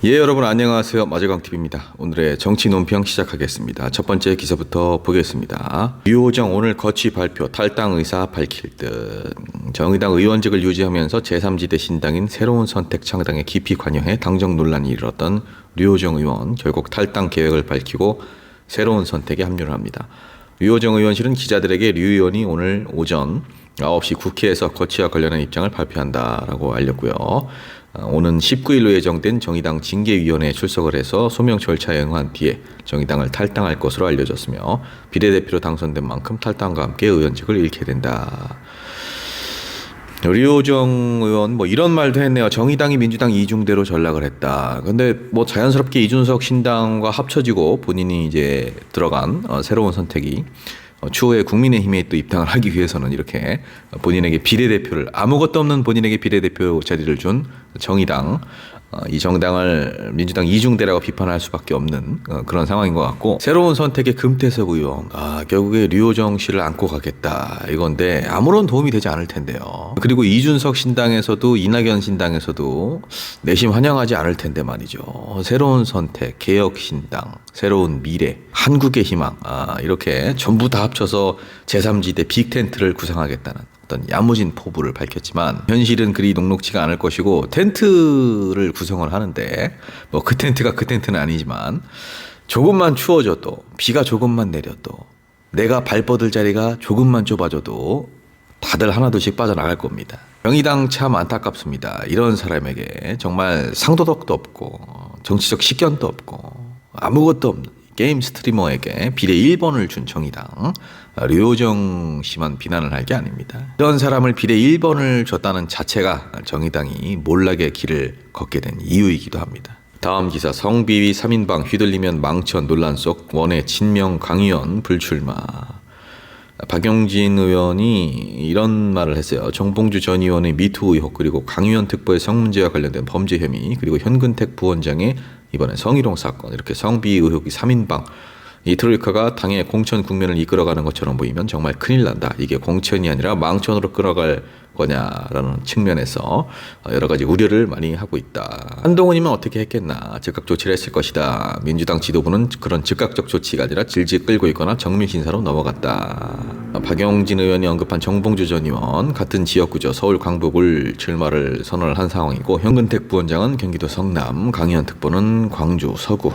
여러분 안녕하세요. 마재광TV입니다. 오늘의 정치 논평 시작하겠습니다. 첫 번째 기사부터 보겠습니다. 류호정 오늘 거취 발표, 탈당 의사 밝힐 듯. 정의당 의원직을 유지하면서 제3지대 신당인 새로운 선택 창당에 깊이 관여해 당정 논란이 일었던 류호정 의원 결국 탈당 계획을 밝히고 새로운 선택에 합류를 합니다. 류호정 의원실은 기자들에게 류 의원이 오늘 오전 9시 국회에서 거취와 관련한 입장을 발표한다라고 알렸고요. 오는 19일로 예정된 정의당 징계위원회에 출석을 해서 소명 절차에 응한 뒤에 정의당을 탈당할 것으로 알려졌으며 비례대표로 당선된 만큼 탈당과 함께 의원직을 잃게 된다. 류호정 의원 이런 말도 했네요. 정의당이 민주당 이중대로 전락을 했다. 근데 자연스럽게 이준석 신당과 합쳐지고 본인이 이제 들어간 새로운 선택이 추후에 국민의힘에 또 입당을 하기 위해서는 이렇게 본인에게 비례대표를 아무것도 없는 본인에게 비례대표 자리를 준 정의당, 이 정당을 민주당 이중대라고 비판할 수밖에 없는 그런 상황인 것 같고, 새로운 선택의 금태섭 의원 결국에 류호정 씨를 안고 가겠다 이건데 아무런 도움이 되지 않을 텐데요. 그리고 이준석 신당에서도 이낙연 신당에서도 내심 환영하지 않을 텐데 말이죠. 새로운 선택, 개혁 신당, 새로운 미래, 한국의 희망 이렇게 전부 다 합쳐서 제3지대 빅텐트를 구상하겠다는 어떤 야무진 포부를 밝혔지만 현실은 그리 녹록지가 않을 것이고, 텐트를 구성을 하는데 그 텐트가 그 텐트는 아니지만 조금만 추워져도, 비가 조금만 내려도, 내가 발 뻗을 자리가 조금만 좁아져도 다들 하나둘씩 빠져나갈 겁니다. 정의당 참 안타깝습니다. 이런 사람에게 정말 상도덕도 없고 정치적 식견도 없고 아무것도 없는 게임 스트리머에게 비례 1번을 준 정의당, 류호정 씨만 비난을 할 게 아닙니다. 이런 사람을 비례 1번을 줬다는 자체가 정의당이 몰락의 길을 걷게 된 이유이기도 합니다. 다음 기사, 성비위 3인방 휘둘리면 망천 논란 속 원외 친명 강의원 불출마. 박용진 의원이 이런 말을 했어요. 정봉주 전 의원의 미투 의혹, 그리고 강의원 특보의 성문제와 관련된 범죄 혐의, 그리고 현근택 부원장의 이번에 성희롱 사건, 이렇게 성비위 의혹이 3인방, 이 트로이카가 당의 공천 국면을 이끌어가는 것처럼 보이면 정말 큰일 난다. 이게 공천이 아니라 망천으로 끌어갈 거냐라는 측면에서 여러 가지 우려를 많이 하고 있다. 한동훈이면 어떻게 했겠나. 즉각 조치를 했을 것이다. 민주당 지도부는 그런 즉각적 조치가 아니라 질질 끌고 있거나 정밀신사로 넘어갔다. 박용진 의원이 언급한 정봉주 전 의원, 같은 지역구죠. 서울 광복을 출마를 선언을 한 상황이고, 현근택 부원장은 경기도 성남, 강의원 특보는 광주, 서구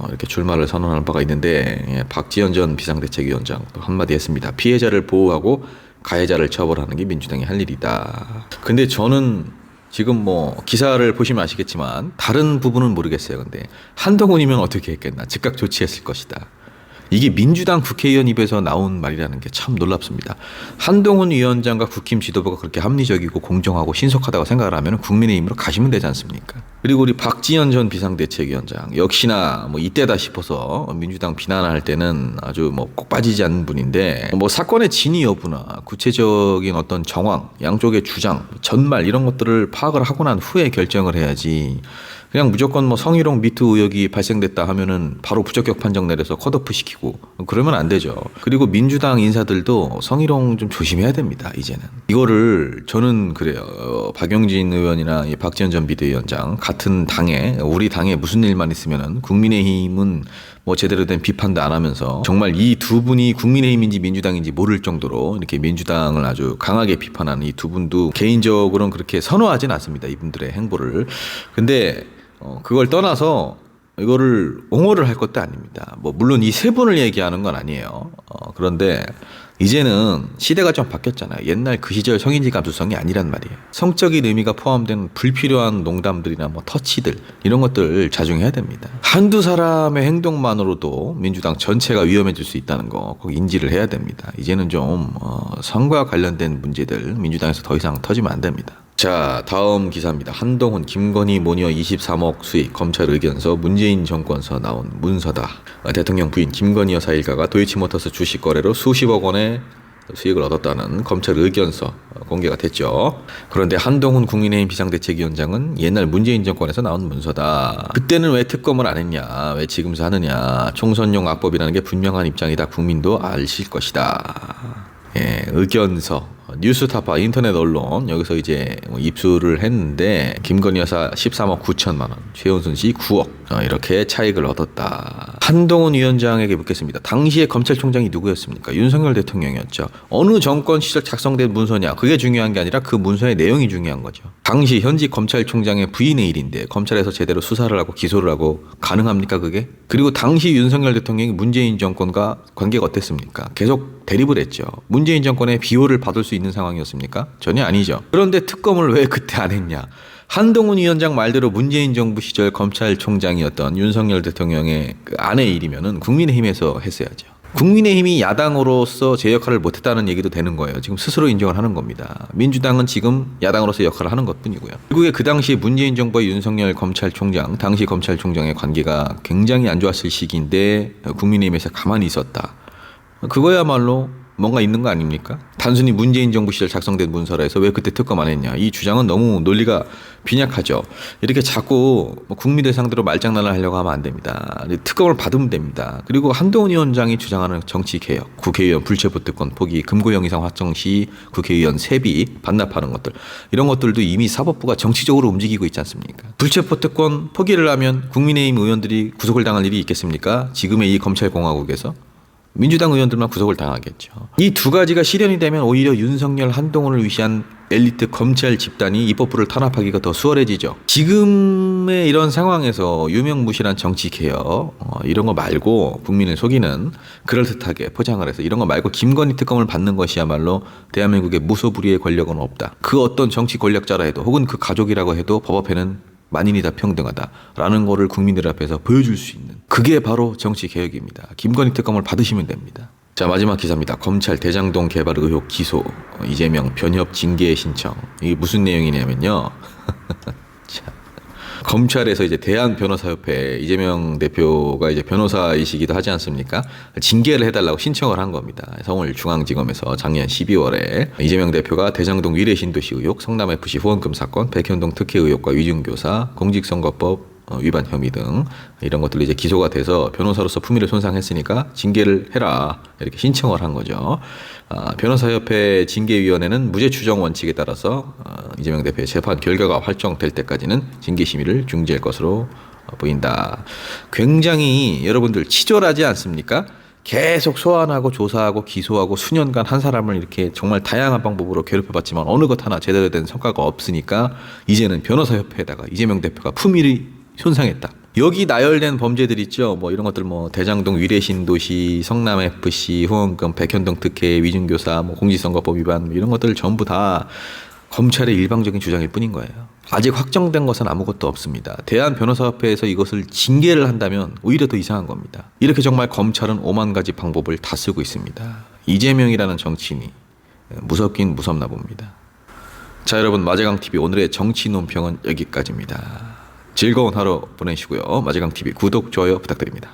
이렇게 출마를 선언한 바가 있는데, 박지원 전 비상대책위원장 또 한마디 했습니다. 피해자를 보호하고 가해자를 처벌하는 게 민주당이 할 일이다. 근데 저는 지금 기사를 보시면 아시겠지만 다른 부분은 모르겠어요. 근데 한동훈이면 어떻게 했겠나. 즉각 조치했을 것이다. 이게 민주당 국회의원 입에서 나온 말이라는 게 참 놀랍습니다. 한동훈 위원장과 국힘 지도부가 그렇게 합리적이고 공정하고 신속하다고 생각을 하면 국민의힘으로 가시면 되지 않습니까? 그리고 우리 박지원 전 비상대책위원장 역시나 이때다 싶어서 민주당 비난할 때는 아주 꼭 빠지지 않는 분인데, 사건의 진위 여부나 구체적인 어떤 정황, 양쪽의 주장, 전말 이런 것들을 파악을 하고 난 후에 결정을 해야지, 그냥 무조건 성희롱 미투 의혹이 발생됐다 하면은 바로 부적격 판정 내려서 컷오프 시키고 그러면 안 되죠. 그리고 민주당 인사들도 성희롱 좀 조심해야 됩니다. 이제는 이거를 저는 그래요. 박용진 의원이나 박지원 전 비대위원장 같은 당에, 우리 당에 무슨 일만 있으면은 국민의힘은 제대로 된 비판도 안 하면서 정말 이 두 분이 국민의힘인지 민주당인지 모를 정도로 이렇게 민주당을 아주 강하게 비판하는 이 두 분도 개인적으로는 그렇게 선호하진 않습니다. 이분들의 행보를. 근데 그걸 떠나서 이거를 옹호를 할 것도 아닙니다. 물론 이 세 분을 얘기하는 건 아니에요. 그런데 이제는 시대가 좀 바뀌었잖아요. 옛날 그 시절 성인지 감수성이 아니란 말이에요. 성적인 의미가 포함된 불필요한 농담들이나 터치들, 이런 것들 자중해야 됩니다. 한두 사람의 행동만으로도 민주당 전체가 위험해질 수 있다는 거 꼭 인지를 해야 됩니다. 이제는 좀 선거와 관련된 문제들 민주당에서 더 이상 터지면 안 됩니다. 자, 다음 기사입니다. 한동훈, 김건희 모녀 23억 수익, 검찰 의견서, 문재인 정권서 나온 문서다. 대통령 부인 김건희 여사 일가가 도이치모터스 주식 거래로 수십억 원의 수익을 얻었다는 검찰 의견서 공개가 됐죠. 그런데 한동훈 국민의힘 비상대책위원장은 옛날 문재인 정권에서 나온 문서다. 그때는 왜 특검을 안 했냐, 왜 지금서 하느냐, 총선용 악법이라는 게 분명한 입장이다. 국민도 아실 것이다. 의견서, 뉴스타파 인터넷 언론 여기서 이제 입수를 했는데 김건희 여사 13억 9천만 원, 최은순 씨 9억 이렇게 차익을 얻었다. 한동훈 위원장에게 묻겠습니다. 당시에 검찰총장이 누구였습니까? 윤석열 대통령이었죠. 어느 정권 시절 작성된 문서냐? 그게 중요한 게 아니라 그 문서의 내용이 중요한 거죠. 당시 현직 검찰총장의 부인의 일인데 검찰에서 제대로 수사를 하고 기소를 하고 가능합니까 그게? 그리고 당시 윤석열 대통령이 문재인 정권과 관계가 어땠습니까? 계속 대립을 했죠. 문재인 정권의 비호를 받을 수 있는 상황이었습니까? 전혀 아니죠. 그런데 특검을 왜 그때 안 했냐? 한동훈 위원장 말대로 문재인 정부 시절 검찰총장이었던 윤석열 대통령의 그 아내 일이면은 국민의힘에서 했어야죠. 국민의힘이 야당으로서 제 역할을 못했다는 얘기도 되는 거예요. 지금 스스로 인정을 하는 겁니다. 민주당은 지금 야당으로서 역할을 하는 것뿐이고요. 결국에 그 당시 문재인 정부와 윤석열 검찰총장, 당시 검찰총장의 관계가 굉장히 안 좋았을 시기인데 국민의힘에서 가만히 있었다. 그거야말로 뭔가 있는 거 아닙니까? 단순히 문재인 정부 시절 작성된 문서라 해서 왜 그때 특검 안 했냐. 이 주장은 너무 논리가 빈약하죠. 이렇게 자꾸 국민들 상대로 말장난을 하려고 하면 안 됩니다. 특검을 받으면 됩니다. 그리고 한동훈 위원장이 주장하는 정치개혁, 국회의원 불체포특권 포기, 금고형 이상 확정 시 국회의원 세비 반납하는 것들, 이런 것들도 이미 사법부가 정치적으로 움직이고 있지 않습니까? 불체포특권 포기를 하면 국민의힘 의원들이 구속을 당할 일이 있겠습니까? 지금의 이 검찰공화국에서? 민주당 의원들만 구속을 당하겠죠. 이 두 가지가 실현이 되면 오히려 윤석열, 한동훈을 위시한 엘리트 검찰 집단이 입법부를 탄압하기가 더 수월해지죠. 지금의 이런 상황에서 유명무실한 정치개혁 이런 거 말고 국민을 속이는 그럴듯하게 포장을 해서 이런 거 말고 김건희 특검을 받는 것이야말로 대한민국의 무소불위의 권력은 없다. 그 어떤 정치 권력자라 해도 혹은 그 가족이라고 해도 법 앞에는 만인이 다 평등하다라는 거를 국민들 앞에서 보여줄 수 있는 그게 바로 정치개혁입니다. 김건희 특검을 받으시면 됩니다. 자, 마지막 기사입니다. 검찰 대장동 개발 의혹 기소, 이재명 변협 징계 신청. 이게 무슨 내용이냐면요. 자, 검찰에서 이제 대한변호사협회 이재명 대표가 이제 변호사이시기도 하지 않습니까? 징계를 해달라고 신청을 한 겁니다. 서울중앙지검에서 작년 12월에 이재명 대표가 대장동 위례신도시 의혹, 성남FC 후원금 사건, 백현동 특혜 의혹과 위중교사, 공직선거법 위반 혐의 등 이런 것들이 이제 기소가 돼서 변호사로서 품위를 손상했으니까 징계를 해라 이렇게 신청을 한 거죠. 변호사협회 징계위원회는 무죄 추정 원칙에 따라서 이재명 대표의 재판 결과가 확정될 때까지는 징계 심의를 중지할 것으로 보인다. 굉장히 여러분들 치졸하지 않습니까? 계속 소환하고 조사하고 기소하고 수년간 한 사람을 이렇게 정말 다양한 방법으로 괴롭혀봤지만 어느 것 하나 제대로 된 성과가 없으니까 이제는 변호사협회에다가 이재명 대표가 품위를 손상했다. 여기 나열된 범죄들 있죠. 뭐 이런 것들 뭐 대장동 위례신도시, 성남FC, 후원금, 백현동 특혜, 위중교사, 뭐 공직선거법 위반 뭐 이런 것들 전부 다 검찰의 일방적인 주장일 뿐인 거예요. 아직 확정된 것은 아무것도 없습니다. 대한변호사협회에서 이것을 징계를 한다면 오히려 더 이상한 겁니다. 이렇게 정말 검찰은 오만 가지 방법을 다 쓰고 있습니다. 이재명이라는 정치인이 무섭긴 무섭나 봅니다. 자, 여러분, 마제강TV 오늘의 정치 논평은 여기까지입니다. 즐거운 하루 보내시고요. 마제강TV 구독, 좋아요 부탁드립니다.